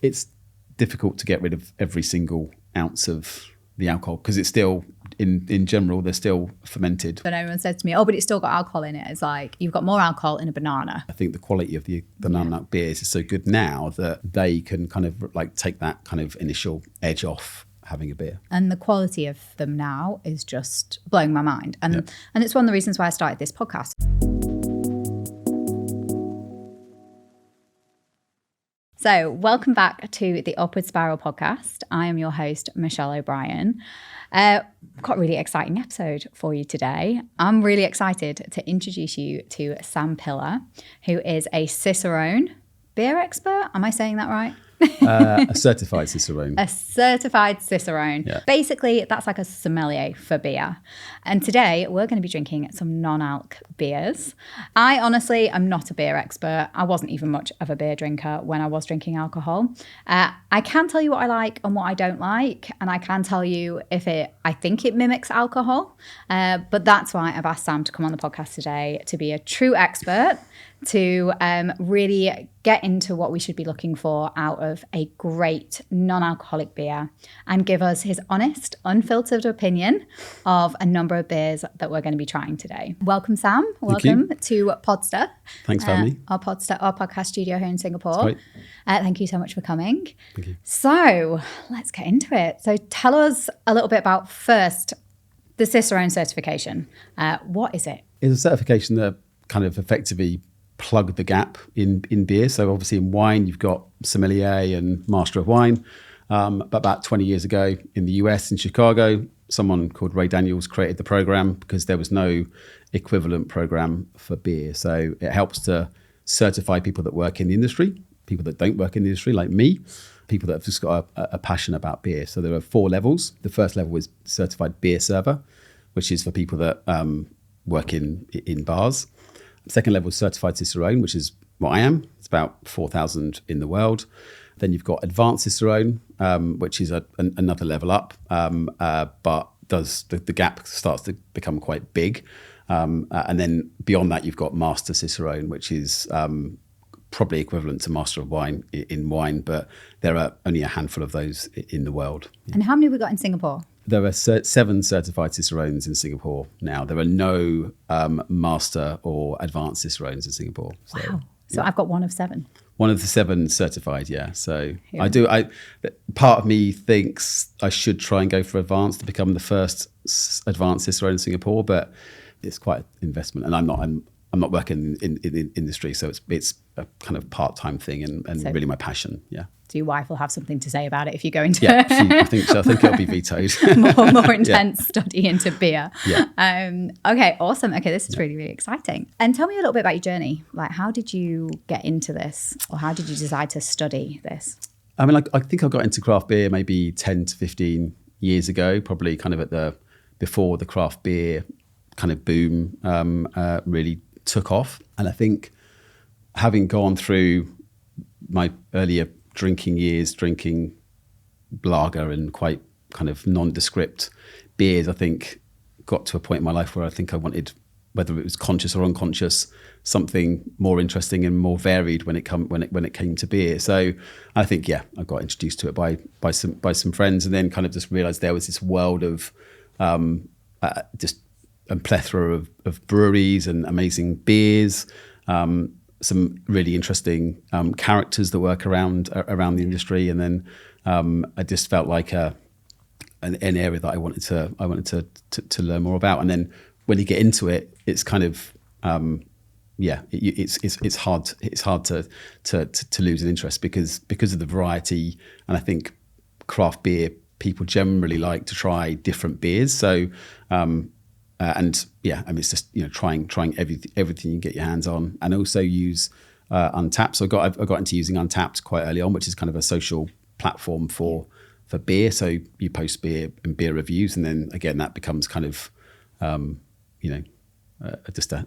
It's difficult to get rid of every single ounce of the alcohol because it's still, in general, they're still fermented. But everyone says to me, but it's still got alcohol in it. It's like, you've got more alcohol in a banana. I think the quality of the non-alc beers is so good now that they can kind of like take that kind of initial edge off having a beer. And the quality of them now is just blowing my mind. And it's one of the reasons why I started this podcast. So welcome back to the Upward Spiral podcast. I am your host, Michelle O'Brien. Got a really exciting episode for you today. I'm really excited to introduce you to Sam Pillar, who is a Cicerone beer expert. Am I saying that right? A certified Cicerone. A certified Cicerone. Yeah. Basically, that's like a sommelier for beer. And today we're going to be drinking some non-alc beers. I honestly am not a beer expert. I wasn't even much of a beer drinker when I was drinking alcohol. I can tell you what I like and what I don't like. And I can tell you if I think it mimics alcohol. But that's why I've asked Sam to come on the podcast today to be a true expert, to really get into what we should be looking for out of a great non-alcoholic beer and give us his honest, unfiltered opinion of a number of beers that we're going to be trying today. Welcome, Sam. Welcome to Podster. Thanks for having me. Our podcast studio here in Singapore. Great. Thank you so much for coming. Thank you. So let's get into it. So tell us a little bit about first the Cicerone certification. What is it? It's a certification that kind of effectively plug the gap in beer. So obviously in wine, you've got sommelier and master of wine. But about 20 years ago in the US, in Chicago, someone called Ray Daniels created the program because there was no equivalent program for beer. So it helps to certify people that work in the industry, people that don't work in the industry like me, people that have just got a passion about beer. So there are 4 levels. The first level is certified beer server, which is for people that work in bars. Second level is certified Cicerone, which is what I am. It's about 4,000 in the world. Then you've got advanced Cicerone, which is another level up, but the gap starts to become quite big. And then beyond that, you've got master Cicerone, which is probably equivalent to master of wine in wine, but there are only a handful of those in the world. And how many have we got in Singapore? There are 7 certified Cicerones in Singapore now. There are no master or advanced Cicerones in Singapore. So, wow. So I've got one of 7. One of the 7 certified, yeah. So yeah. Part of me thinks I should try and go for advanced to become the first advanced Cicerone in Singapore, but it's quite an investment. And I'm not working in the industry, so it's a kind of part-time thing and so really my passion, yeah. So your wife will have something to say about it if you go into I think so. I think it'll be vetoed. more intense study into beer. Yeah. Okay, awesome. Okay, this is really, really exciting. And tell me a little bit about your journey. Like, how did you get into this, or how did you decide to study this? I mean, I think I got into craft beer maybe 10 to 15 years ago, probably kind of before the craft beer kind of boom really took off. And I think having gone through my earlier drinking years, drinking lager and quite kind of nondescript beers, I think got to a point in my life where I think I wanted, whether it was conscious or unconscious, something more interesting and more varied when it came to beer. So I think, I got introduced to it by some friends, and then kind of just realized there was this world of just a plethora of breweries and amazing beers, some really interesting characters that work around the industry, and then I just felt like an area that I wanted to learn more about. And then when you get into it, it's kind of it's hard to lose an interest because of the variety. And I think craft beer people generally like to try different beers. So it's just trying everything you can get your hands on, and also use Untapped. So I got into using Untapped quite early on, which is kind of a social platform for beer. So you post beer and beer reviews, and then again that becomes kind of just a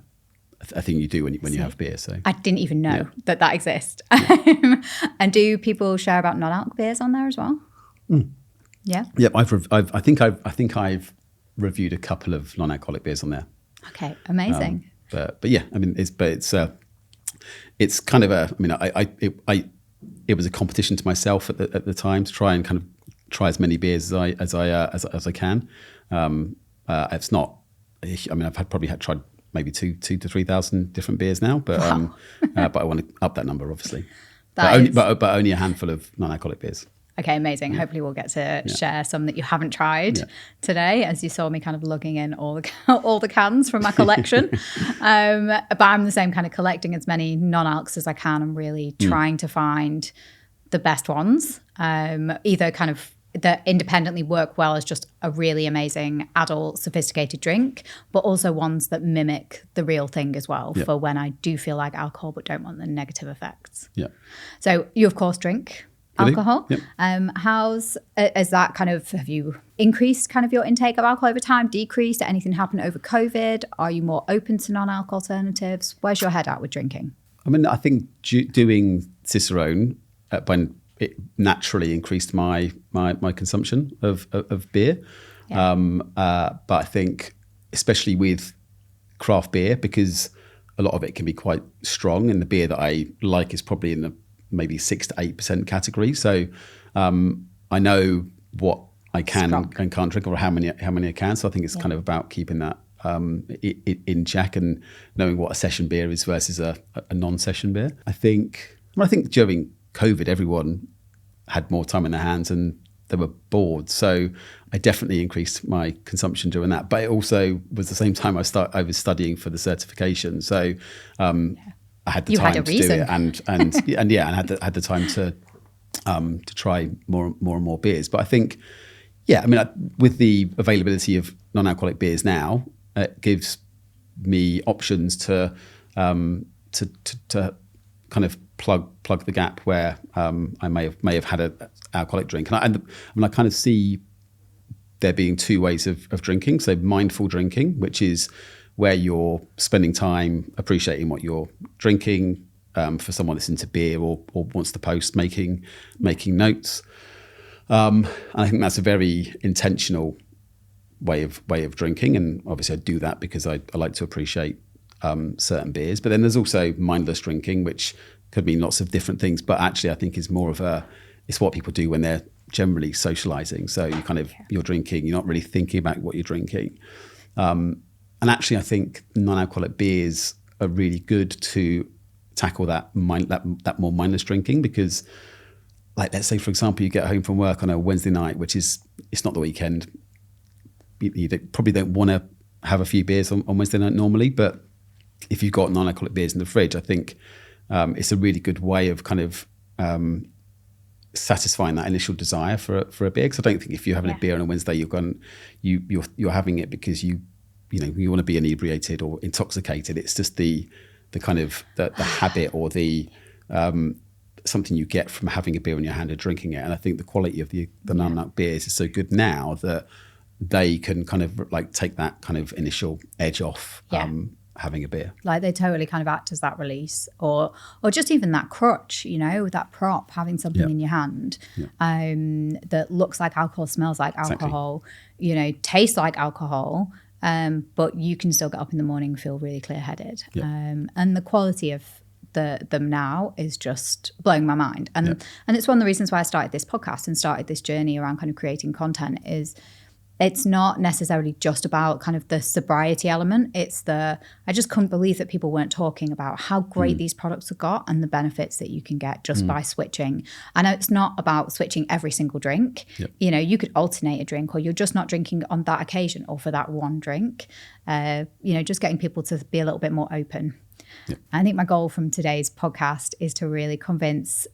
thing you do when you have beer. So I didn't even know that exists. And do people share about non-alc beers on there as well? Yeah. Yeah, I think I've reviewed a couple of non-alcoholic beers on there. Okay, amazing. But yeah, I mean, it's kind of I it was a competition to myself at the time to try and kind of try as many beers as I can. It's not. I mean, I've probably tried maybe 2,000 to 3,000 different beers now, but Wow. but I want to up that number, obviously. That But only a handful of non-alcoholic beers. Okay, amazing. Hopefully we'll get to share some that you haven't tried today, as you saw me kind of lugging in all the cans from my collection. But I'm the same, kind of collecting as many non-alcs as I can and really trying to find the best ones, either kind of that independently work well as just a really amazing adult sophisticated drink, but also ones that mimic the real thing as well for when I do feel like alcohol but don't want the negative effects. Yeah. So you of course drink alcohol. Yep. Is that kind of, have you increased kind of your intake of alcohol over time, decreased? Anything happen over COVID? Are you more open to non-alc alternatives? Where's your head at with drinking? I mean, I think doing Cicerone when it naturally increased my consumption of beer. But I think especially with craft beer, because a lot of it can be quite strong, and the beer that I like is probably in the maybe 6 to 8% category. So I know what I can and can't drink, or how many I can. So I think it's kind of about keeping that in check and knowing what a session beer is versus a non-session beer. I think during COVID, everyone had more time in their hands and they were bored. So I definitely increased my consumption during that. But it also was the same time I was studying for the certification. So I had the time to do it, and had the time to try more and more beers. But I think, I mean, with the availability of non-alcoholic beers now, it gives me options to kind of plug the gap where I may have had an alcoholic drink. And I kind of see there being two ways of drinking. So mindful drinking, which is where you're spending time appreciating what you're drinking. For someone that's into beer or wants to post, making notes. And I think that's a very intentional way of drinking. And obviously I do that because I like to appreciate certain beers. But then there's also mindless drinking, which could mean lots of different things, but actually I think is more of it's what people do when they're generally socializing. So you're drinking, you're not really thinking about what you're drinking. And actually I think non-alcoholic beers are really good to tackle that more mindless drinking, because like, let's say for example, you get home from work on a Wednesday night, it's not the weekend. You probably don't want to have a few beers on Wednesday night normally, but if you've got non-alcoholic beers in the fridge, I think it's a really good way of kind of satisfying that initial desire for a beer. Because I don't think if you're having a beer on a Wednesday, you're having it because you want to be inebriated or intoxicated. It's just the kind of the habit or the something you get from having a beer in your hand and drinking it. And I think the quality of the non-alc beers is so good now that they can kind of like take that kind of initial edge off. Having a beer, like they totally kind of act as that release, or just even that crutch, that prop, having something in your hand that looks like alcohol, smells like alcohol, tastes like alcohol, but you can still get up in the morning and feel really clear-headed. And the quality of them now is just blowing my mind, and it's one of the reasons why I started this podcast and started this journey around kind of creating content. Is it's not necessarily just about kind of the sobriety element. I just couldn't believe that people weren't talking about how great these products have got and the benefits that you can get just by switching. I know it's not about switching every single drink. You could alternate a drink, or you're just not drinking on that occasion or for that one drink. Just getting people to be a little bit more open. I think my goal from today's podcast is to really convince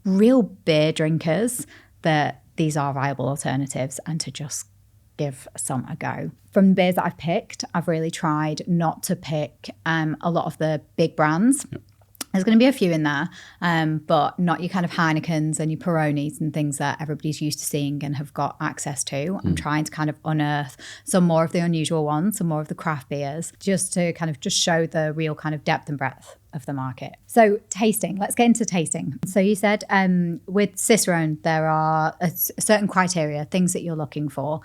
real beer drinkers that these are viable alternatives and to just give some a go. From the beers that I've picked, I've really tried not to pick a lot of the big brands. There's going to be a few in there, but not your kind of Heinekens and your Peronis and things that everybody's used to seeing and have got access to. I'm trying to kind of unearth some more of the unusual ones, some more of the craft beers, just to kind of just show the real kind of depth and breadth of the market. So tasting, let's get into tasting. So you said with Cicerone, there are a certain criteria, things that you're looking for.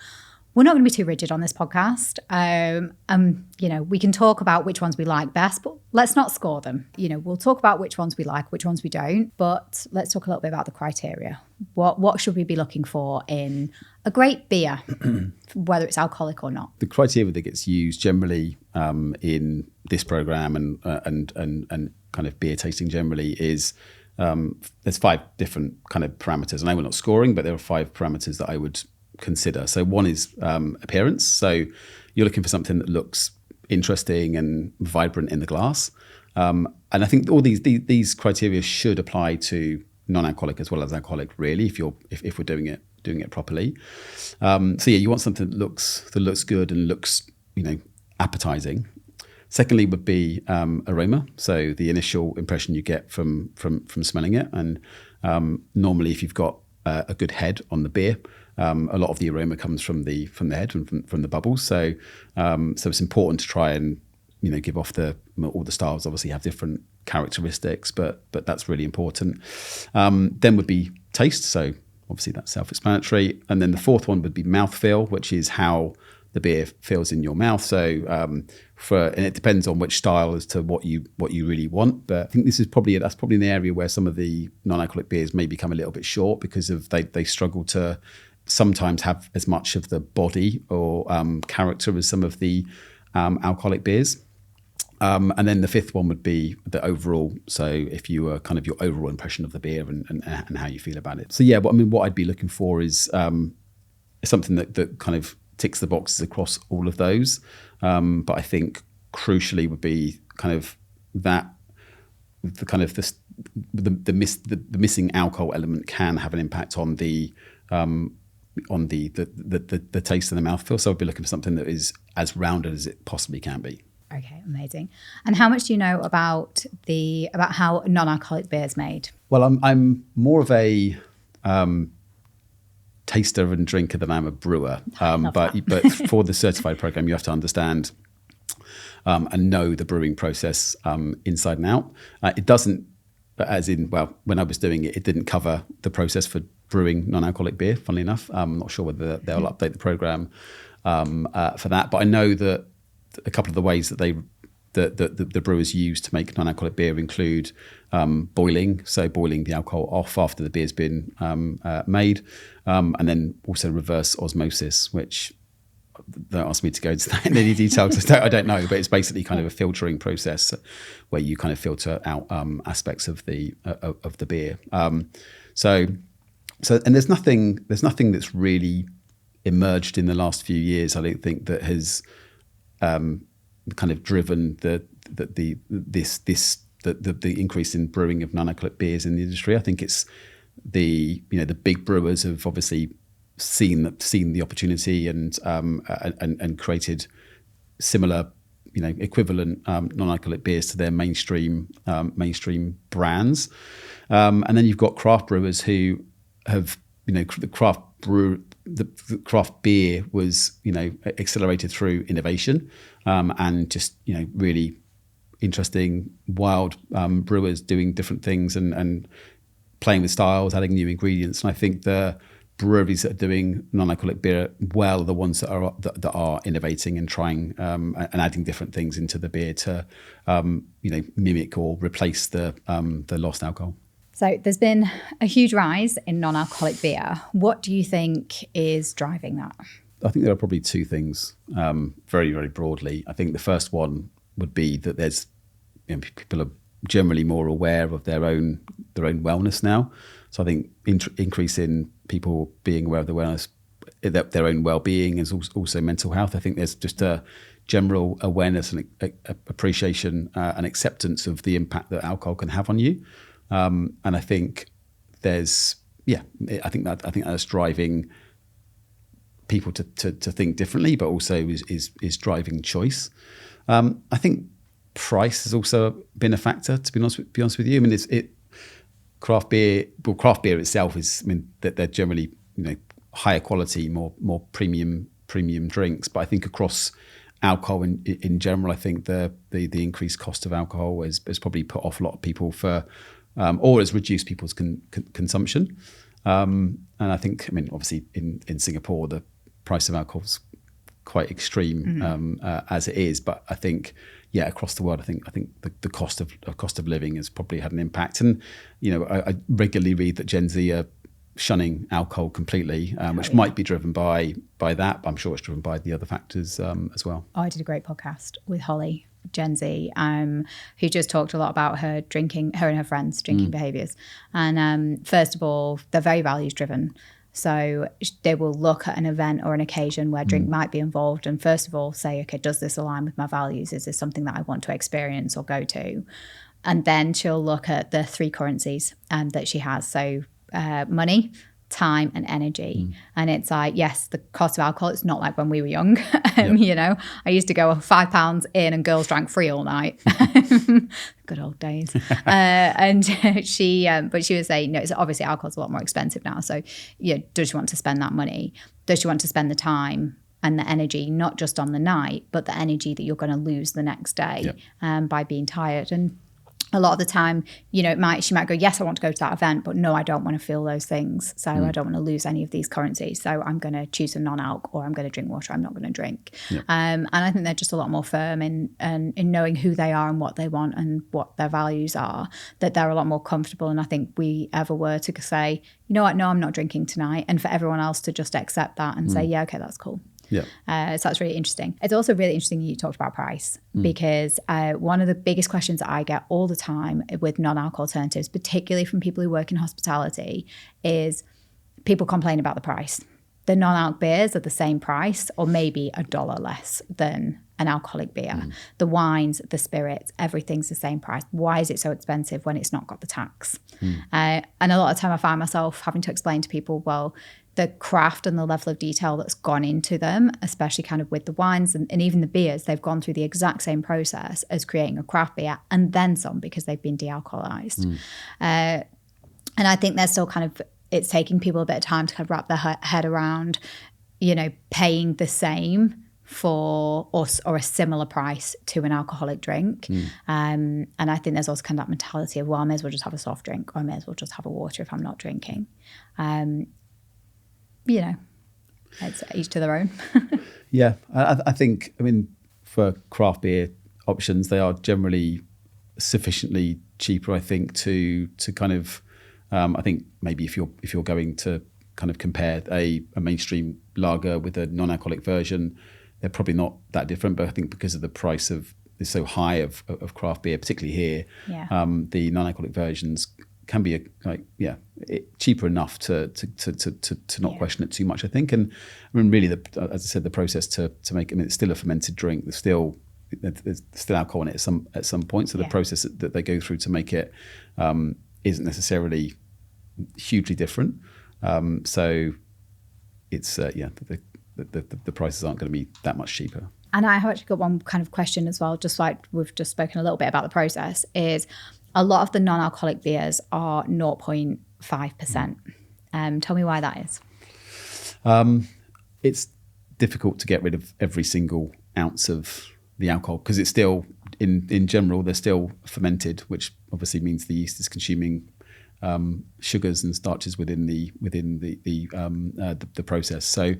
We're not going to be too rigid on this podcast. We can talk about which ones we like best, but let's not score them. We'll talk about which ones we like, which ones we don't, but let's talk a little bit about the criteria. What should we be looking for in a great beer, whether it's alcoholic or not? The criteria that gets used generally in this program and kind of beer tasting generally is there's 5 different kind of parameters. And I know we're not scoring, but there are 5 parameters that I would consider. So one is appearance. So you're looking for something that looks interesting and vibrant in the glass. And I think all these criteria should apply to non-alcoholic as well as alcoholic, really, if we're doing it properly. You want something that looks good and looks appetizing. Secondly would be aroma, so the initial impression you get from smelling it. And normally, if you've got a good head on the beer, a lot of the aroma comes from the head and from the bubbles. So it's important to try and give off all the styles obviously have different characteristics, but that's really important. Then would be taste. So obviously that's self-explanatory. And then the fourth one would be mouthfeel, which is how the beer feels in your mouth. So and it depends on which style as to what you really want. But I think that's probably an area where some of the non-alcoholic beers may become a little bit short because of they struggle to sometimes have as much of the body or character as some of the alcoholic beers. And then the fifth one would be the overall. So if you were kind of your overall impression of the beer and how you feel about it. So what I'd be looking for is something that kind of ticks the boxes across all of those. But I think crucially would be kind of that the missing alcohol element can have an impact on the taste and the mouthfeel. So I'd be looking for something that is as rounded as it possibly can be. Okay, amazing. And how much do you know about how non-alcoholic beer is made? Well, I'm more of a taster and drinker than I'm a brewer. But for the certified program, you have to understand and know the brewing process inside and out. It doesn't, when I was doing it, it didn't cover the process for brewing non-alcoholic beer, funnily enough. I'm not sure whether they'll update the program for that. But I know that a couple of the ways that the brewers use to make non-alcoholic beer include boiling, so boiling the alcohol off after the beer's been made, and then also reverse osmosis, which don't ask me to go into that in any detail because I don't know, but it's basically kind of a filtering process where you kind of filter out aspects of the beer. So there's nothing that's really emerged in the last few years. I don't think that has kind of driven the increase in brewing of non-alcoholic beers in the industry. I think it's the big brewers have obviously seen the opportunity and created similar equivalent non-alcoholic beers to their mainstream brands. And then you've got craft brewers who have the craft beer was accelerated through innovation and just really interesting wild brewers doing different things and playing with styles, adding new ingredients. And I think the breweries that are doing non-alcoholic beer well are the ones that are innovating and trying and adding different things into the beer to mimic or replace the lost alcohol. So there's been a huge rise in non-alcoholic beer. What do you think is driving that? I think there are probably 2 things, very, very broadly. I think the first one would be that there's people are generally more aware of their own wellness now. So I think increase in people being aware of their wellness, their own well-being, is also mental health. I think there's just a general awareness and appreciation and acceptance of the impact that alcohol can have on you. And I think I think that's driving people to think differently, but also is driving choice. I think price has also been a factor. To be honest with you, I mean, craft beer itself is, that they're generally higher quality, more premium drinks. But I think across alcohol in general, I think the increased cost of alcohol has probably put off a lot of people or has reduced people's consumption. And I think, obviously in Singapore, price of alcohol is quite extreme as it is. But I think, across the world, I think the cost of living has probably had an impact. And I regularly read that Gen Z are shunning alcohol completely, which might be driven by that. But I'm sure it's driven by the other factors as well. I did a great podcast with Holly, Gen Z, who just talked a lot about her and her friends' drinking behaviours. And first of all, they're very values driven. So they will look at an event or an occasion where drink might be involved and first of all say, okay, does this align with my values? Is this something that I want to experience or go to? And then she'll look at the 3 currencies that she has. So money, time and energy. And it's like, yes, the cost of alcohol, it's not like when we were young. I used to go £5 in and girls drank free all night. Good old days. And she was saying, no, it's obviously alcohol's a lot more expensive now. So does she want to spend that money? Does she want to spend the time and the energy, not just on the night, but the energy that you're going to lose the next day by being tired? And a lot of the time, she might go, yes, I want to go to that event, but no, I don't want to feel those things. So I don't want to lose any of these currencies. So I'm going to choose a non-alc or I'm going to drink water. I'm not going to drink. Yep. And I think they're just a lot more firm in knowing who they are and what they want and what their values are, that they're a lot more comfortable. And I think we ever were to say, you know what, no, I'm not drinking tonight. And for everyone else to just accept that and say, yeah, okay, that's cool. Yeah. So that's really interesting. It's also really interesting you talked about price because one of the biggest questions that I get all the time with non-alc alternatives, particularly from people who work in hospitality, is people complain about the price. The non-alc beers are the same price or maybe $1 less than an alcoholic beer. The wines, the spirits, everything's the same price. Why is it so expensive when it's not got the tax? And a lot of time I find myself having to explain to people, well, the craft and the level of detail that's gone into them, especially kind of with the wines and even the beers, they've gone through the exact same process as creating a craft beer and then some because they've been de-alcoholized. And I think there's still kind of, it's taking people a bit of time to kind of wrap their head around, paying the same for us or a similar price to an alcoholic drink. And I think there's also kind of that mentality of, well, I may as well just have a soft drink or I may as well just have a water if I'm not drinking. It's each to their own. Yeah, I think, for craft beer options, they are generally sufficiently cheaper, I think, to kind of, I think maybe if you're going to kind of compare a mainstream lager with a non-alcoholic version, they're probably not that different. But I think because of the price is so high of craft beer, particularly here, the non-alcoholic versions can be cheaper enough to not question it too much, I think. And really, as I said, the process to make it's still a fermented drink. There's still alcohol in it at some point. So the process that they go through to make it isn't necessarily hugely different. So it's the prices aren't going to be that much cheaper. And I have actually got one kind of question as well, just like we've just spoken a little bit about the process, is a lot of the non-alcoholic beers are 0.5%. Tell me why that is. It's difficult to get rid of every single ounce of the alcohol because it's still, in general, they're still fermented, which obviously means the yeast is consuming sugars and starches within the process. So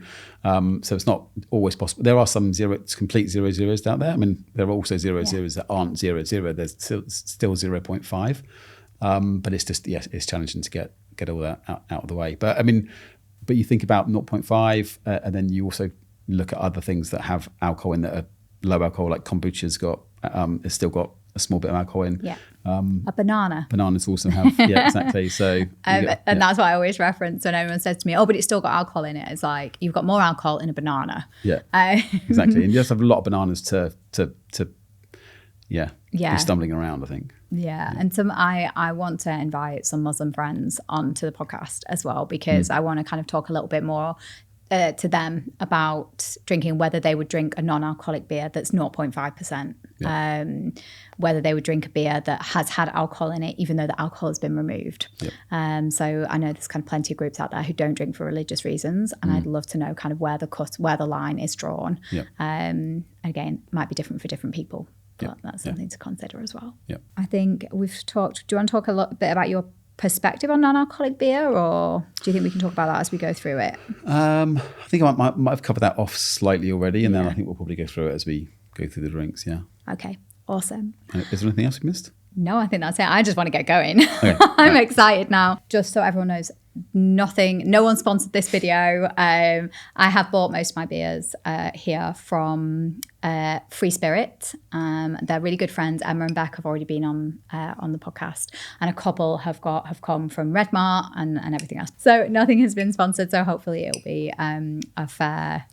it's not always possible. There are some complete 0.0s out there. There are also 0.0s that aren't 0.0. There's still 0.5. But it's just it's challenging to get all that out of the way. But but you think about 0.5, and then you also look at other things that have alcohol in that are low alcohol, like kombucha's it's still got a small bit of alcohol in. Yeah. A banana. Bananas also have, exactly. So, that's what I always reference when everyone says to me, oh, but it's still got alcohol in it. It's like, you've got more alcohol in a banana. Yeah, exactly. And you just have a lot of bananas to be stumbling around, I think. Yeah. And I want to invite some Muslim friends onto the podcast as well, because I want to kind of talk a little bit more to them about drinking, whether they would drink a non-alcoholic beer that's 0.5%, whether they would drink a beer that has had alcohol in it, even though the alcohol has been removed. So I know there's kind of plenty of groups out there who don't drink for religious reasons, and I'd love to know kind of where the line is drawn. Again, it might be different for different people, but that's something to consider as well. I think we've talked. Do you want to talk a little bit about your perspective on non-alcoholic beer, or do you think we can talk about that as we go through it? I think I might have covered that off slightly already, and then I think we'll probably go through it as we go through the drinks. Yeah. Okay, awesome. Is there anything else we missed? No, I think that's it. I just want to get going. Okay. I'm excited now. Just so everyone knows, no one sponsored this video. I have bought most of my beers here from Free Spirit. They're really good friends. Emma and Beck have already been on the podcast, and a couple have come from Red Mart and everything else. So nothing has been sponsored. So hopefully it'll be a fair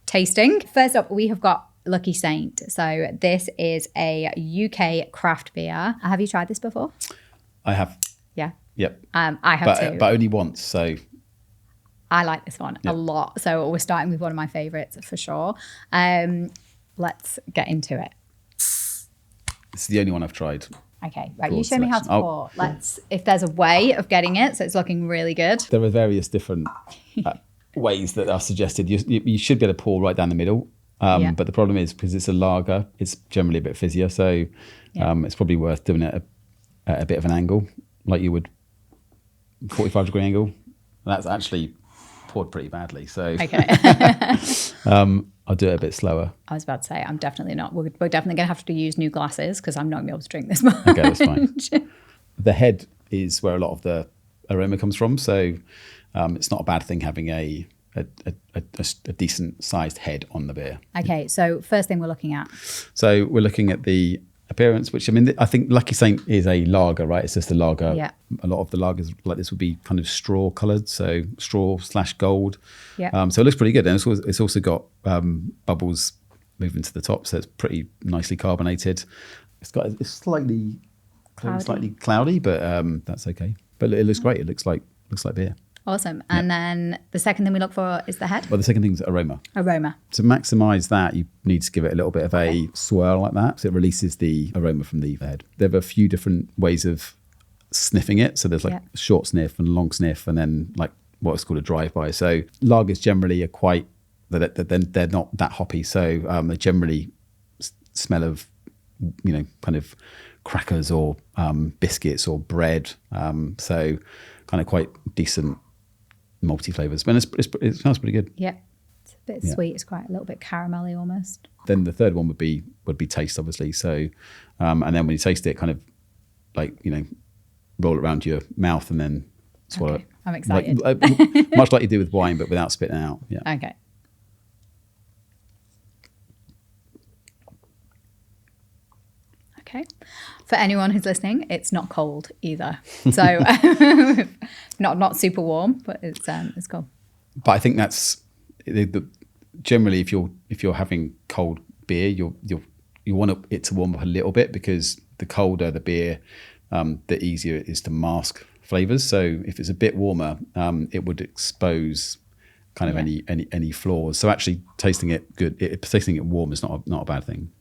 tasting. First up, we have got Lucky Saint. So this is a UK craft beer. Have you tried this before? I have. Yeah. Yep. I have too. But only once. So I like this one a lot. So we're starting with one of my favourites for sure. Let's get into it. This is the only one I've tried. Okay, right. You show me how to pour. If there's a way of getting it, so it's looking really good. There are various different ways that are suggested. You should be able to pour right down the middle. But the problem is, because it's a lager, it's generally a bit fizzier. So it's probably worth doing it at a bit of an angle, like you would 45-degree angle. That's actually poured pretty badly. So okay. I'll do it a bit slower. I was about to say, I'm definitely not. We're definitely going to have to use new glasses because I'm not going to be able to drink this much. Okay, that's fine. The head is where a lot of the aroma comes from. So it's not a bad thing having a decent sized head on the beer. Okay, so first thing we're looking at. So we're looking at the appearance, which I think Lucky Saint is a lager, right? It's just a lager. Yeah. A lot of the lagers like this would be kind of straw coloured, so straw/gold. Yeah. So it looks pretty good, and it's also got bubbles moving to the top, so it's pretty nicely carbonated. It's slightly cloudy, but that's okay. But it looks great. It looks like beer. Awesome. And then the second thing we look for is the head. Well, the second thing is aroma. To maximise that, you need to give it a little bit of a swirl like that, so it releases the aroma from the head. There are a few different ways of sniffing it. So there's like a short sniff and a long sniff, and then like what's called a drive-by. So lagers generally are they're not that hoppy. So they generally smell of, kind of crackers or biscuits or bread. So kind of quite decent malty flavours, but it smells pretty good. Yeah, it's a bit sweet. It's quite a little bit caramelly almost. Then the third one would be taste, obviously. So, and then when you taste it, kind of like roll it around your mouth and then swallow it. I'm excited. Much like you do with wine, but without spitting it out. Yeah. Okay. Okay. For anyone who's listening, it's not cold either. So not super warm, but it's cold. But I think that's generally if you're having cold beer, you want it to warm up a little bit, because the colder the beer, the easier it is to mask flavors. So if it's a bit warmer, it would expose kind of any flaws. So actually tasting it warm is not a bad thing.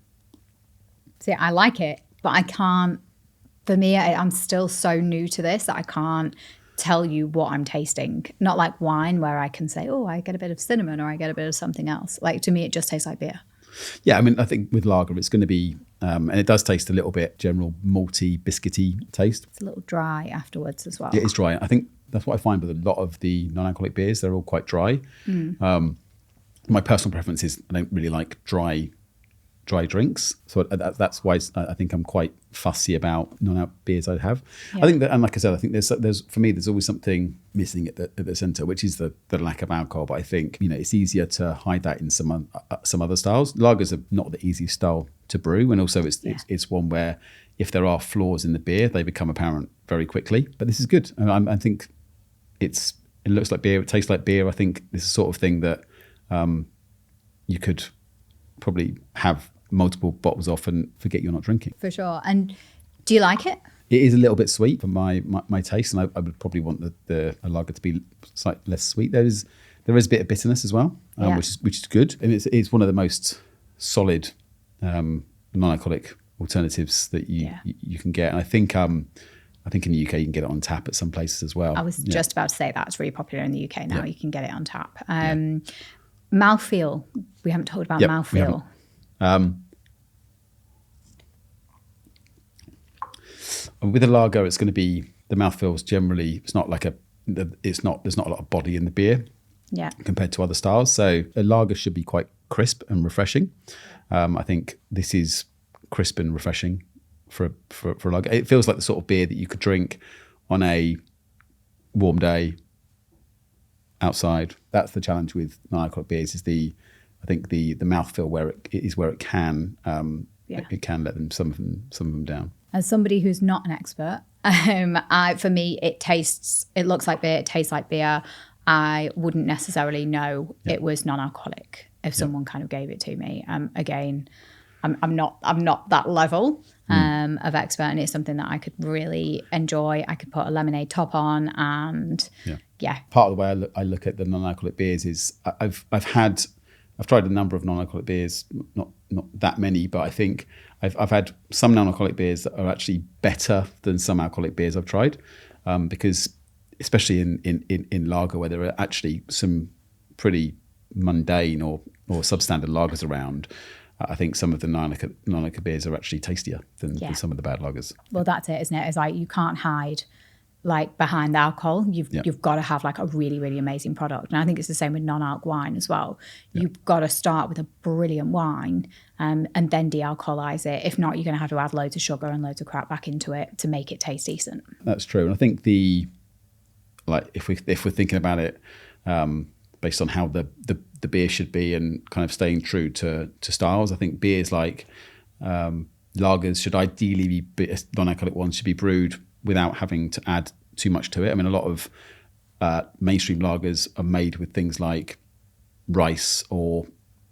See, I like it, but I can't. For me, I'm still so new to this that I can't tell you what I'm tasting. Not like wine, where I can say, oh, I get a bit of cinnamon or I get a bit of something else. Like, to me, it just tastes like beer. Yeah, I mean, I think with lager, it's going to be, and it does taste a little bit general malty, biscuity taste. It's a little dry afterwards as well. It is dry. I think that's what I find with a lot of the non-alcoholic beers. They're all quite dry. My personal preference is I don't really like dry drinks, so that's why I think I'm quite fussy about non-alc beers I have. I think that, and like I said, I think there's for me there's always something missing at the center, which is the lack of alcohol. But I think it's easier to hide that in some other styles. Lagers are not the easiest style to brew, and also it's one where if there are flaws in the beer, they become apparent very quickly. But this is good, and I think it looks like beer, it tastes like beer. I think this is the sort of thing that you could probably have multiple bottles off and forget you're not drinking. For sure. And do you like it? It is a little bit sweet for my taste, and I would probably want a lager to be slightly less sweet. There is a bit of bitterness as well, which is good, and it's one of the most solid non-alcoholic alternatives that you can get. And I think in the UK you can get it on tap at some places as well. I was just about to say that it's really popular in the UK now. You can get it on tap. Mouthfeel. We haven't talked about mouthfeel. With a lager, it's going to be the mouthfeel's generally, it's not like there's not a lot of body in the beer compared to other styles. So a lager should be quite crisp and refreshing. I think this is crisp and refreshing for a lager. It feels like the sort of beer that you could drink on a warm day outside. That's the challenge with non-alcoholic beers, is the mouthfeel where it can it can let some of them down. As somebody who's not an expert, for me, it looks like beer, it tastes like beer. I wouldn't necessarily know it was non-alcoholic if someone kind of gave it to me. Again, I'm not that level of expert, and it's something that I could really enjoy. I could put a lemonade top on, and Part of the way I look at the non-alcoholic beers is I've tried a number of non-alcoholic beers, not that many, but I think I've had some non-alcoholic beers that are actually better than some alcoholic beers I've tried, because especially in lager, where there are actually some pretty mundane or substandard lagers around, I think some of the non-alcoholic beers are actually tastier than some of the bad lagers. Well, that's it, isn't it? It's like you can't hide like behind the alcohol. You've got to have like a really, really amazing product. And I think it's the same with non-alc wine as well. You've got to start with a brilliant wine and then de-alcoholize it. If not, you're going to have to add loads of sugar and loads of crap back into it to make it taste decent. That's true. And I think if we're thinking about it based on how the beer should be and kind of staying true to styles, I think beers like lagers should ideally be non-alcoholic ones should be brewed without having to add too much to it. I mean, a lot of mainstream lagers are made with things like rice, or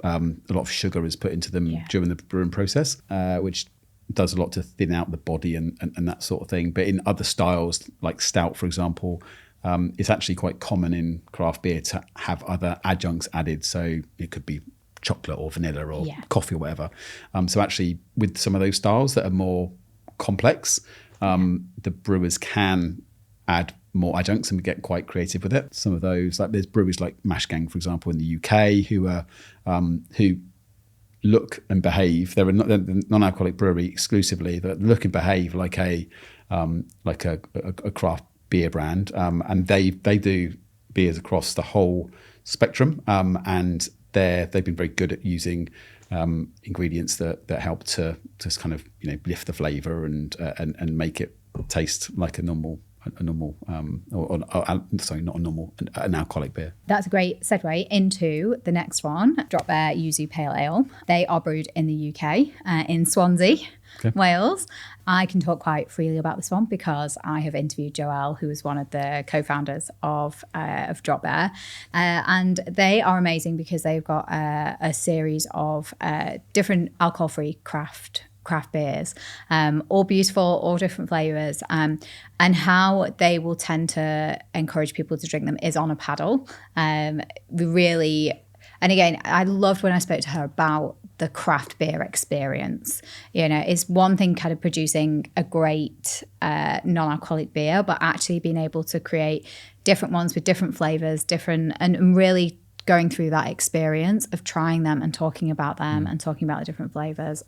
a lot of sugar is put into them during the brewing process, which does a lot to thin out the body and that sort of thing. But in other styles, like stout, for example, it's actually quite common in craft beer to have other adjuncts added. So it could be chocolate or vanilla or coffee or whatever. So actually, with some of those styles that are more complex, the brewers can add more adjuncts and get quite creative with it. Some of those, like there's brewers like Mash Gang, for example, in the UK, who look and behave. They're a non-alcoholic brewery exclusively that look and behave like a craft beer brand, and they do beers across the whole spectrum, and they've been very good at using ingredients that help to just kind of lift the flavour and make it taste like an alcoholic beer. That's a great segue into the next one, Drop Bear Yuzu Pale Ale. They are brewed in the UK, in Swansea, Wales. I can talk quite freely about this one because I have interviewed Joelle, who is one of the co-founders of Drop Bear, and they are amazing because they've got a series of different alcohol-free craft beers, all beautiful, all different flavors, and how they will tend to encourage people to drink them is on a paddle. Really, and again, I loved when I spoke to her about the craft beer experience. It's one thing kind of producing a great non-alcoholic beer, but actually being able to create different ones with different flavors, and really going through that experience of trying them and talking about them and talking about the different flavors.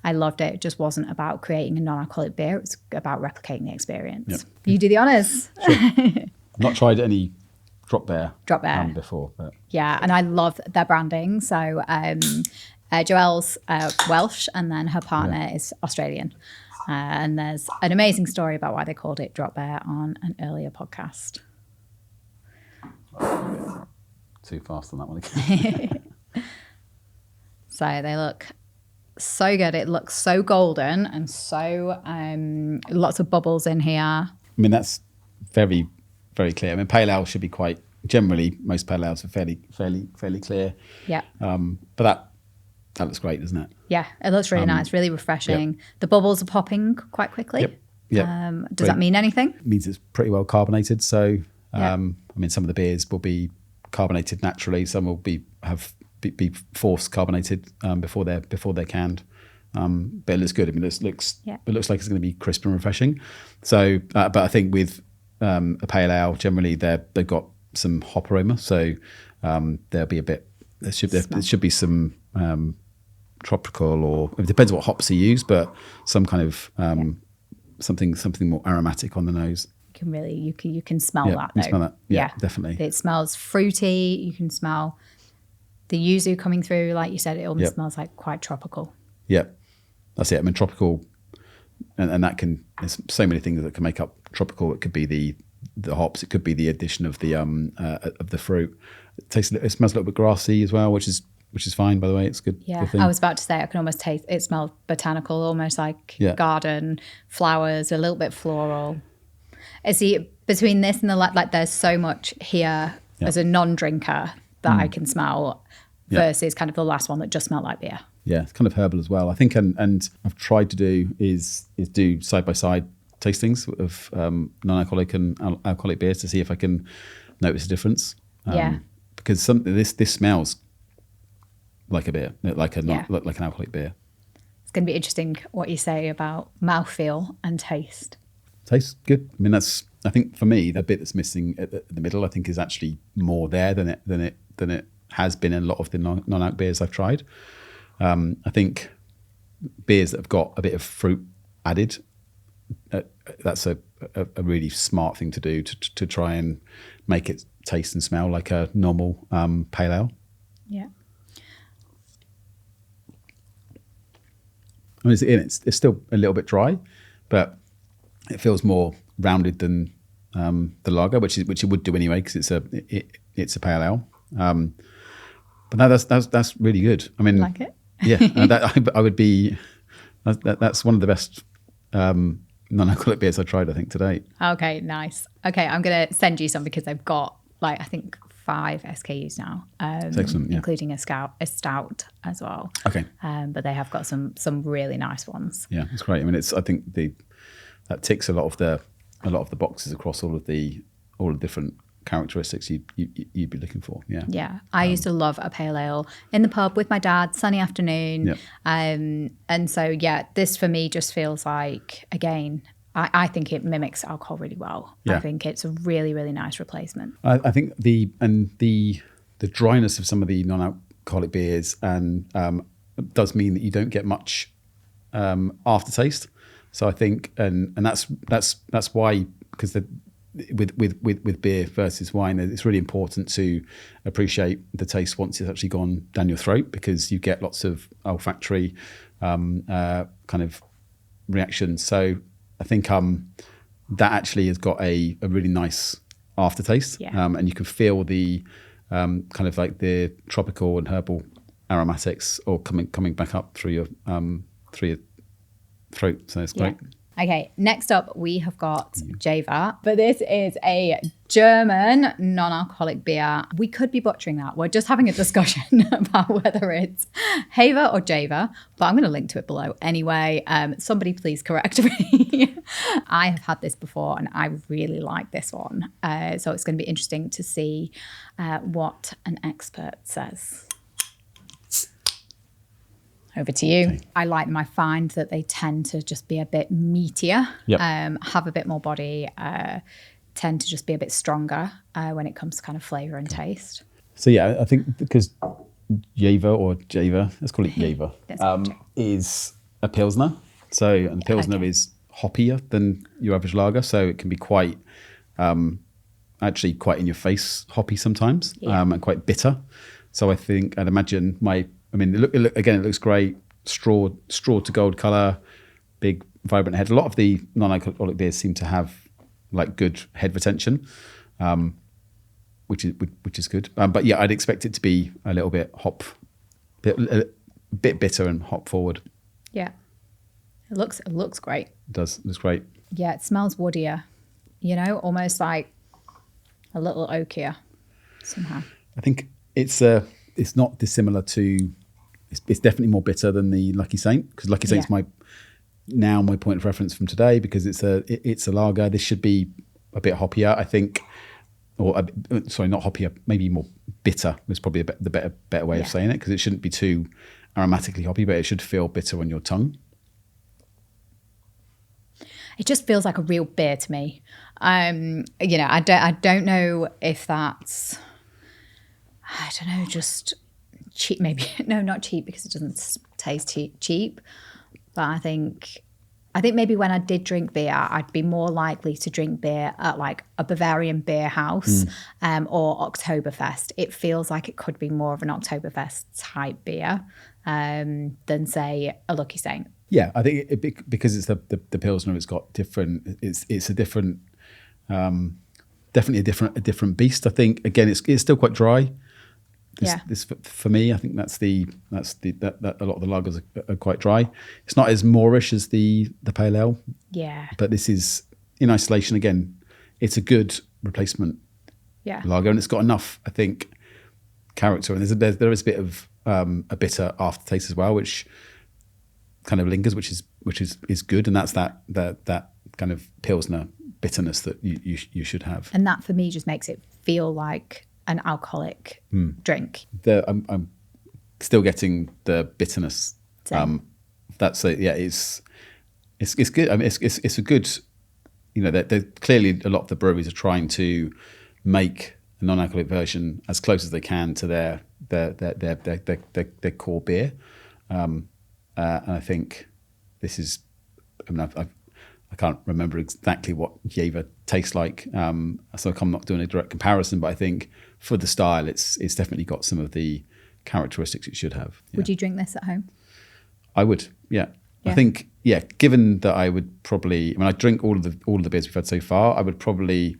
I loved it. It just wasn't about creating a non-alcoholic beer. It was about replicating the experience. Yep. You do the honours. Sure. I've not tried any Drop Bear before. But. Yeah, and I love their branding. So Joelle's Welsh, and then her partner is Australian. And there's an amazing story about why they called it Drop Bear on an earlier podcast. Too fast on that one again. So they look so good. It looks so golden and so lots of bubbles in here. I mean, that's very, very clear. I mean, pale ale should be quite, generally most pale ales are fairly clear. Yeah. But that looks great, doesn't it? Yeah, it looks really nice, really refreshing. Yep. The bubbles are popping quite quickly. Yep. Does that mean anything? It means it's pretty well carbonated. So, I mean, some of the beers will be carbonated naturally. Some will be forced carbonated before they're canned. But it looks good. I mean, it looks like it's going to be crisp and refreshing. So, but I think with a pale ale, generally they've got some hop aroma. So there'll be a bit. There should be some tropical, or it depends what hops you use, but some kind of something more aromatic on the nose. You can smell that though. You smell that. Yeah, definitely. It smells fruity. You can smell the yuzu coming through. Like you said, it almost smells like quite tropical. Yeah, that's it. I mean, tropical, and that there's so many things that can make up tropical. It could be the hops. It could be the addition of the fruit. It smells a little bit grassy as well, which is fine, by the way. It's good. Yeah, good thing. I was about to say I can almost taste it. Smells botanical, almost like garden flowers, a little bit floral. I see between this and the like there's so much here as a non-drinker that I can smell versus kind of the last one that just smelled like beer. Yeah, it's kind of herbal as well. I think, and I've tried to do is do side by side tastings of non-alcoholic and alcoholic beers to see if I can notice a difference. Because this smells like a beer, like an alcoholic beer. It's going to be interesting what you say about mouthfeel and taste. Tastes good. I mean, I think for me, the bit that's missing at the middle, I think, is actually more there than it has been in a lot of the non-alc beers I've tried. I think beers that have got a bit of fruit added, that's a really smart thing to do to try and make it taste and smell like a normal pale ale. Yeah. I mean, it's still a little bit dry, but it feels more rounded than the lager, which it would do anyway because it's a pale ale. But no, that's really good. I mean, like it? Yeah, I would be. That's one of the best non-alcoholic beers I tried, I think, to date. Okay, nice. Okay, I'm gonna send you some because they've got I think 5 SKUs now, excellent, including a stout as well. Okay, but they have got some really nice ones. Yeah, it's great. I mean, I think that ticks a lot of the boxes across all the different characteristics you'd be looking for. Yeah. I used to love a pale ale in the pub with my dad, sunny afternoon. Yep. And so this for me just feels like, again, I think it mimics alcohol really well. Yeah. I think it's a really, really nice replacement. I think the dryness of some of the non-alcoholic beers does mean that you don't get much aftertaste. So I think, and that's why, because with beer versus wine, it's really important to appreciate the taste once it's actually gone down your throat, because you get lots of olfactory kind of reactions. So I think that actually has got a really nice aftertaste, and you can feel the kind of like the tropical and herbal aromatics or coming back up through your throat. So it's great. Okay, next up we have got Java, but this is a German non-alcoholic beer. We could be butchering that. We're just having a discussion about whether it's Hava or Java, but I'm going to link to it below anyway. Somebody please correct me. I have had this before and I really like this one. So it's going to be interesting to see what an expert says. Over to you. Okay. I find that they tend to just be a bit meatier, have a bit more body, tend to just be a bit stronger when it comes to kind of flavour and taste. So I think because Java, let's call it Java, is a Pilsner. And Pilsner is hoppier than your average lager, so it can be quite, actually quite in your face hoppy sometimes, and quite bitter. So I'd imagine it looks great. Straw to gold color, big vibrant head. A lot of the non-alcoholic beers seem to have like good head retention, which is good. But yeah, I'd expect it to be a little bit a bit bitter and hop forward. Yeah, it looks great. It does. It looks great. Yeah, it smells woodier. Almost like a little oakier somehow. I think it's not dissimilar to. It's definitely more bitter than the Lucky Saint, because Lucky Saint's my point of reference from today, because it's a lager. This should be a bit hoppier, I think, not hoppier, maybe more bitter was probably the better way of saying it, because it shouldn't be too aromatically hoppy, but it should feel bitter on your tongue. It just feels like a real beer to me. I don't know if that's, just cheap, maybe. No, not cheap, because it doesn't taste cheap. But I think I think maybe when I did drink beer, I'd be more likely to drink beer at like a Bavarian beer house or Oktoberfest. It feels like it could be more of an Oktoberfest type beer than say a Lucky Saint. Yeah, I think because it's the Pilsner, it's got different. It's a different, definitely a different beast. I think again, it's still quite dry. This for me, I think that a lot of the lagers are quite dry. It's not as moorish as the pale ale. Yeah, but this is in isolation. Again, it's a good replacement lager, and it's got enough, I think, character. And there is a bit of a bitter aftertaste as well, which kind of lingers, which is good, and that's that kind of Pilsner bitterness that you should have. And that for me just makes it feel like an alcoholic drink. I'm still getting the bitterness. That's it's good. I mean, it's a good. You know, they're clearly a lot of the breweries are trying to make a non-alcoholic version as close as they can to their core beer. And I think this is. I mean, I can't remember exactly what Jever tastes like, so I'm not doing a direct comparison. But I think for the style, it's definitely got some of the characteristics it should have. Yeah. Would you drink this at home? I would, yeah. I think, given that I would probably, I mean, I drink all of the beers we've had so far. I would probably,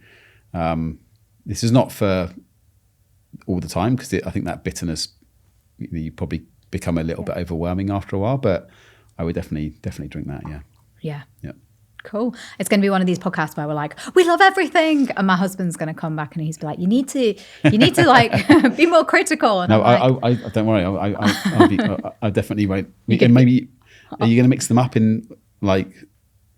this is not for all the time because I think that bitterness, you probably become a little bit overwhelming after a while. But I would definitely drink that. Yeah. Cool. It's going to be one of these podcasts where we're like, we love everything, and my husband's going to come back and he's be like, you need to like be more critical. And no, I don't worry. I definitely won't. And maybe are you going to mix them up in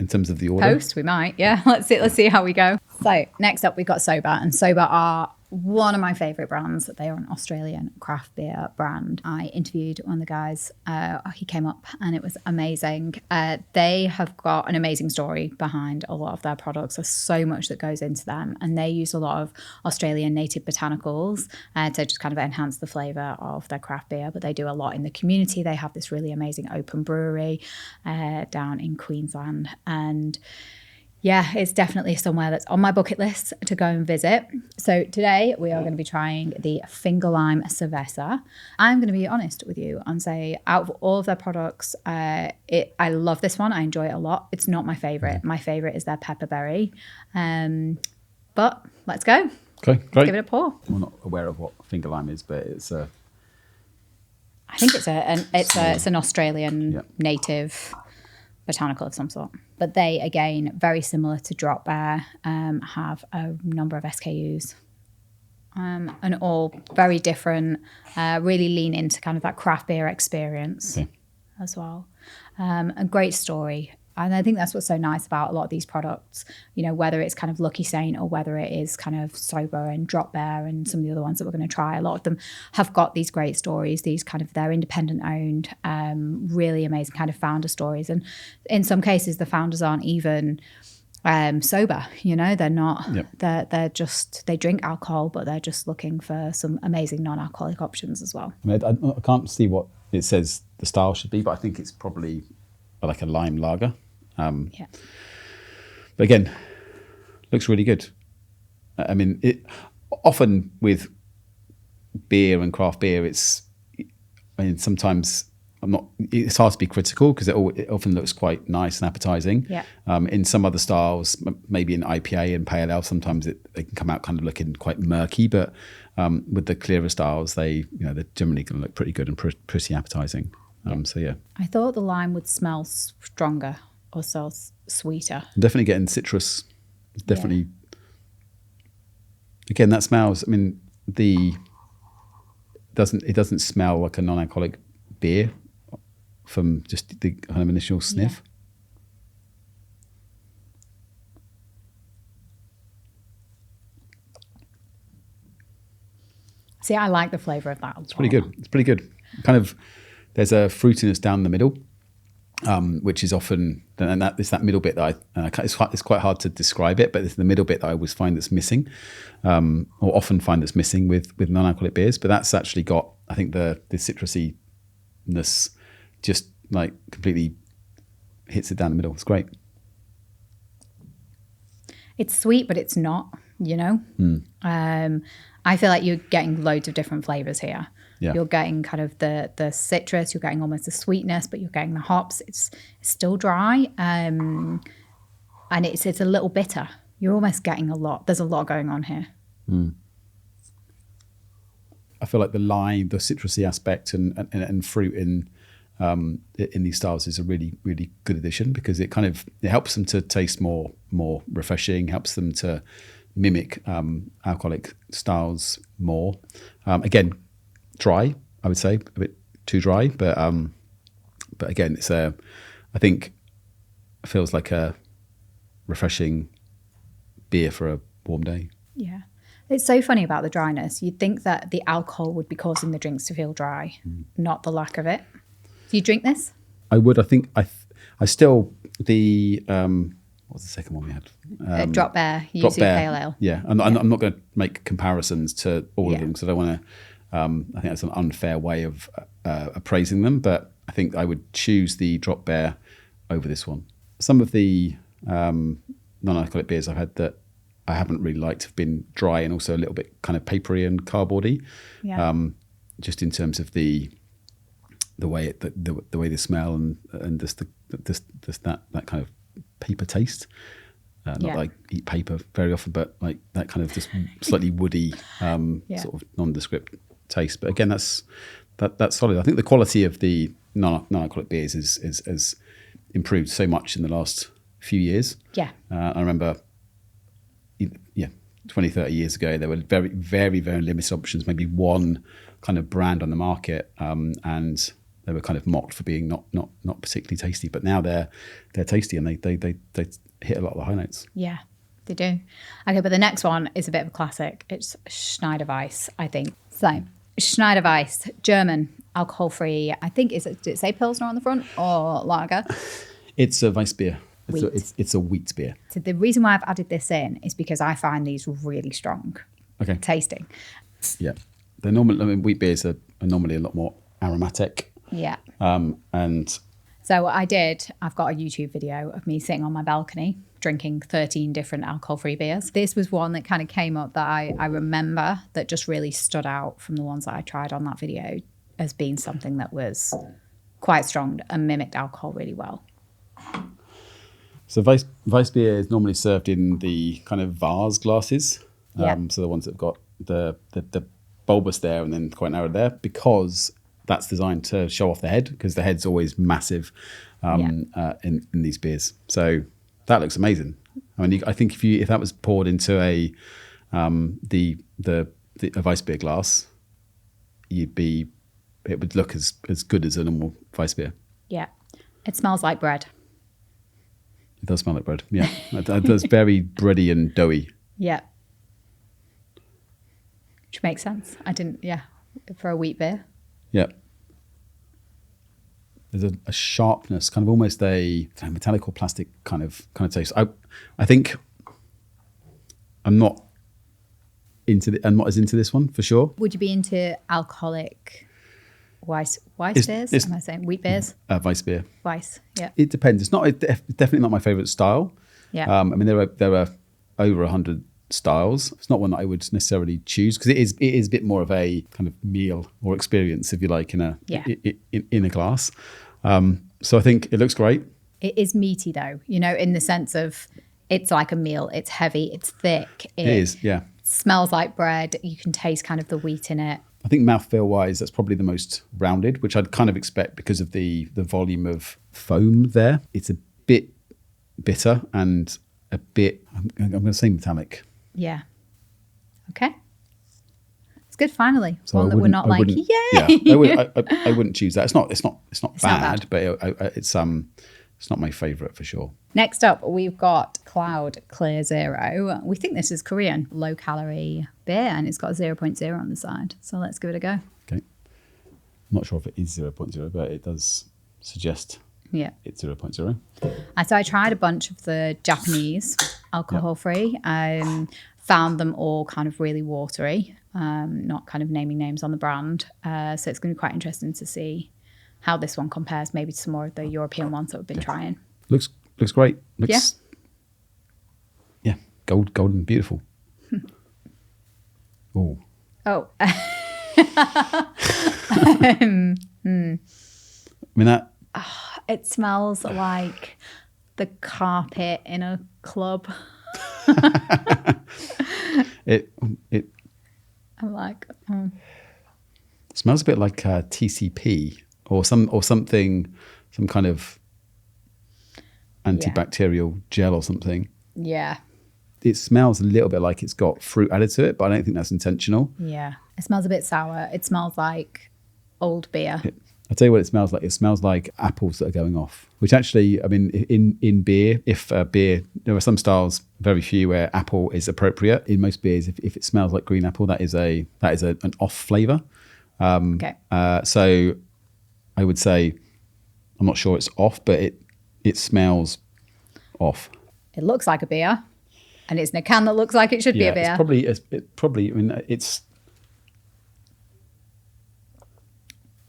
terms of the order? Post, we might. Yeah. Let's see how we go. So next up, we've got Sober, and Sober are one of my favorite brands. They are an Australian craft beer brand. I interviewed one of the guys. He came up and it was amazing. They have got an amazing story behind a lot of their products. There's so much that goes into them, and they use a lot of Australian native botanicals to just kind of enhance the flavour of their craft beer. But they do a lot in the community. They have this really amazing open brewery down in Queensland, and yeah, it's definitely somewhere that's on my bucket list to go and visit. So today we are going to be trying the Finger Lime Cerveza. I'm going to be honest with you and say out of all of their products, I love this one. I enjoy it a lot. It's not my favourite. My favourite is their pepperberry. But let's go. Okay, great. Let's give it a pour. I'm not aware of what Finger Lime is, but it's a... I think it's an Australian native botanical of some sort. But they, again, very similar to Drop Bear, have a number of SKUs. And all very different, really lean into kind of that craft beer experience as well. A great story. And I think that's what's so nice about a lot of these products, you know, whether it's kind of Lucky Saint or whether it is kind of Sober and Drop Bear and some of the other ones that we're going to try. A lot of them have got these great stories, these kind of, they're independent owned, really amazing kind of founder stories. And in some cases, the founders aren't even sober, you know, they're not, they're just, they drink alcohol, but they're just looking for some amazing non-alcoholic options as well. I mean, I can't see what it says the style should be, but I think it's probably like a lime lager. But again, looks really good. I mean, it often with beer and craft beer, sometimes it's hard to be critical because it often looks quite nice and appetizing. In some other styles, maybe in IPA and pale ale, sometimes they can come out kind of looking quite murky, but with the clearer styles, they're generally going to look pretty good and pretty appetizing. I thought the lime would smell stronger or so sweeter. I'm definitely getting citrus. It's definitely again, that smells. I mean, it doesn't smell like a non-alcoholic beer from just the kind of initial sniff. See, I like the flavour of that. It's pretty good. It's pretty good. Kind of, there's a fruitiness down the middle, which is often, and it's that middle bit that it's quite hard to describe it, but it's the middle bit that I always find that's missing, or often find that's missing with non-alcoholic beers. But that's actually got, I think, the citrusiness just like completely hits it down the middle. It's great. It's sweet, but it's not, you know? I feel like you're getting loads of different flavors here. Yeah. You're getting kind of the citrus, you're getting almost the sweetness, but you're getting the hops. It's still dry, and it's a little bitter. You're almost getting a lot. There's a lot going on here. I feel like the lime, the citrusy aspect, and fruit in these styles is a really, really good addition, because it helps them to taste more refreshing, helps them to mimic alcoholic styles more. Again, dry, I would say, a bit too dry, but again, I think it feels like a refreshing beer for a warm day. Yeah. It's so funny about the dryness. You'd think that the alcohol would be causing the drinks to feel dry, not the lack of it. Do you drink this? I would. I think I still the what was the second one we had? Drop Bear, Yuzu Drop Bear. Pale Ale. Yeah, I'm not going to make comparisons to all of them, because I don't want to. I think that's an unfair way of appraising them, but I think I would choose the Drop Bear over this one. Some of the non-alcoholic beers I've had that I haven't really liked have been dry and also a little bit kind of papery and cardboardy. Yeah. Just in terms of the way the way they smell and just that kind of paper taste. Not that I eat paper very often, but like that kind of just slightly woody sort of nondescript taste. But again, that's solid. I think the quality of the non-alcoholic beers has improved so much in the last few years. Yeah. I remember 20, 30 years ago, there were very, very, very limited options, maybe one kind of brand on the market, and they were kind of mocked for being not particularly tasty. But now they're tasty, and they hit a lot of the high notes. Yeah, they do. Okay, but the next one is a bit of a classic. It's Schneider Weiss, I think. So Schneider Weiss, German, alcohol-free. I think, did it say Pilsner on the front or lager? It's a Weiss beer. It's a wheat beer. So the reason why I've added this in is because I find these really strong tasting. Yeah. They're normally, wheat beers are normally a lot more aromatic. Yeah. And so what I did, I've got a YouTube video of me sitting on my balcony drinking 13 different alcohol-free beers. This was one that kind of came up that I remember that just really stood out from the ones that I tried on that video as being something that was quite strong and mimicked alcohol really well. So Weiss beer is normally served in the kind of vase glasses. So the ones that have got the bulbous there and then quite narrow there, because that's designed to show off the head, because the head's always massive in these beers. So that looks amazing. I mean, I think if that was poured into a Weiss beer glass, it would look as good as a normal Weiss beer. Yeah, it smells like bread. It does smell like bread. Yeah, it does. Very bready and doughy. Yeah, which makes sense. For a wheat beer. Yeah. There's a sharpness, kind of almost a metallic or plastic kind of taste. I think I'm not as into this one for sure. Would you be into alcoholic Weiss beers? Am I saying wheat beers? Weiss beer. Weiss, yeah. It depends. It's definitely not my favourite style. Yeah. I mean, there are over 100 styles. It's not one that I would necessarily choose, because it is a bit more of a kind of meal or experience, if you like, in a glass. So I think it looks great. It is meaty though, in the sense of it's like a meal. It's heavy. It's thick. It is, yeah. Smells like bread. You can taste kind of the wheat in it. I think mouthfeel wise, that's probably the most rounded, which I'd kind of expect because of the volume of foam there. It's a bit bitter and a bit, I'm going to say metallic. Yeah. Okay. It's good. Finally, so one that we're not like, yay. Yeah, I wouldn't choose that. It's not bad, but it's not my favourite for sure. Next up, we've got Cloud Clear Zero. We think this is Korean, low calorie beer, and it's got 0.0 on the side. So let's give it a go. Okay. I'm not sure if it is 0.0, but it does suggest it's 0.0. So I tried a bunch of the Japanese alcohol-free. Found them all kind of really watery, not kind of naming names on the brand. So it's going to be quite interesting to see how this one compares maybe to some more of the European ones that we've been trying. Looks great. Looks yeah, golden, beautiful. Oh. Oh. I mean that. It smells like the carpet in a club. It I'm like, smells a bit like TCP or something, some kind of antibacterial gel or something. yeah. It smells a little bit like it's got fruit added to it, but I don't think that's intentional. Yeah. It smells a bit sour. It smells like old beer. I'll tell you what it smells like. It smells like apples that are going off, which actually, I mean, in beer, there are some styles, very few, where apple is appropriate. In most beers, if it smells like green apple, that is an off flavour. Okay. So I would say, I'm not sure it's off, but it smells off. It looks like a beer, and it's in a can that looks like it should be a beer. It's probably. I mean,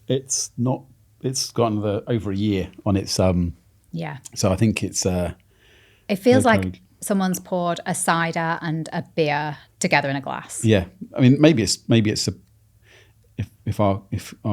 it's not. It's gotten over a year on its. Yeah. So I think it's. It feels like someone's poured a cider and a beer together in a glass. Yeah, I mean, maybe it's a. If our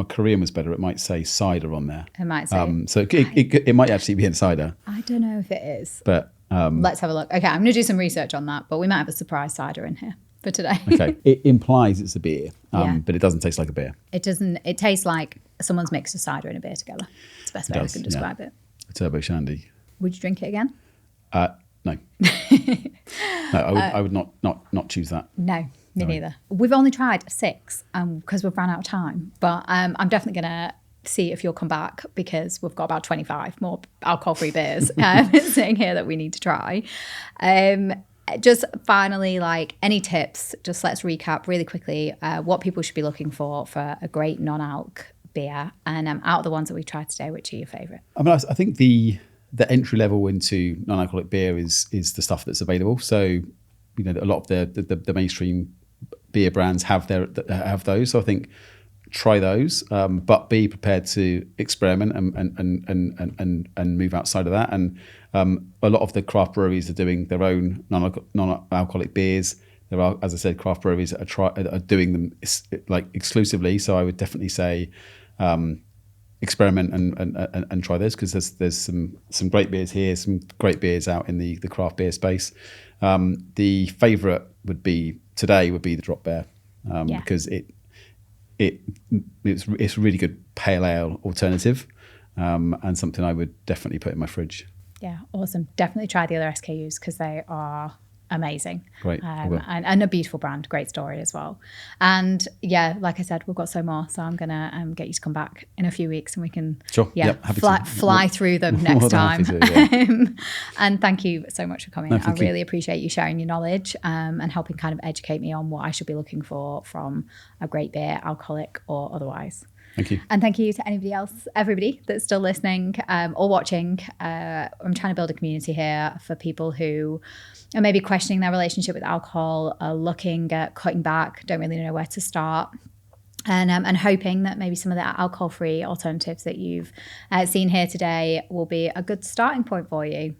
Korean was better, it might say cider on there. It might say. So it might actually be in cider. I don't know if it is. But let's have a look. Okay, I'm going to do some research on that, but we might have a surprise cider in here for today. Okay, it implies it's a beer, Yeah. but it doesn't taste like a beer. It doesn't. It tastes like someone's mixed a cider and a beer together. It's the best way I can describe it. A turbo shandy. Would you drink it again? No. No, I would not choose that. No, me neither. We've only tried 6 because we've ran out of time. But I'm definitely going to see if you'll come back because we've got about 25 more alcohol-free beers sitting here that we need to try. Just finally, like any tips, just let's recap really quickly what people should be looking for a great non-alc beer. And out of the ones that we've tried today, which are your favourite? I mean, I think the entry level into non-alcoholic beer is the stuff that's available. So, you know, a lot of the mainstream beer brands have those. So I think try those, but be prepared to experiment and move outside of that. And a lot of the craft breweries are doing their own non-alcoholic beers. There are, as I said, craft breweries that are doing them like exclusively. So I would definitely say experiment and try this because there's some great beers here, some great beers out in the craft beer space. The favourite would be the Drop Bear because it's really good pale ale alternative and something I would definitely put in my fridge. Yeah, awesome. Definitely try the other SKUs because they are amazing. Great. And a beautiful brand. Great story as well. And yeah, like I said, we've got so more. So I'm going to get you to come back in a few weeks and we can fly through them next time. And thank you so much for coming. I really appreciate you sharing your knowledge and helping kind of educate me on what I should be looking for from a great beer, alcoholic or otherwise. Thank you. And thank you to everybody that's still listening or watching. I'm trying to build a community here for people who are maybe questioning their relationship with alcohol, are looking at cutting back, don't really know where to start. And hoping that maybe some of the alcohol-free alternatives that you've seen here today will be a good starting point for you.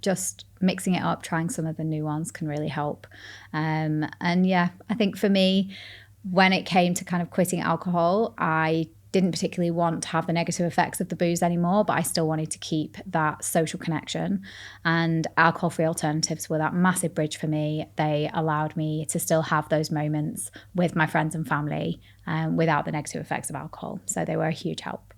Just mixing it up, trying some of the new ones can really help. And yeah, I think for me, when it came to kind of quitting alcohol, I didn't particularly want to have the negative effects of the booze anymore, but I still wanted to keep that social connection. And alcohol-free alternatives were that massive bridge for me. They allowed me to still have those moments with my friends and family without the negative effects of alcohol. So they were a huge help.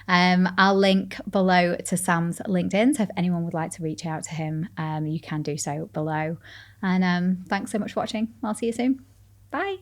I'll link below to Sam's LinkedIn. So if anyone would like to reach out to him, you can do so below. And thanks so much for watching. I'll see you soon. Bye.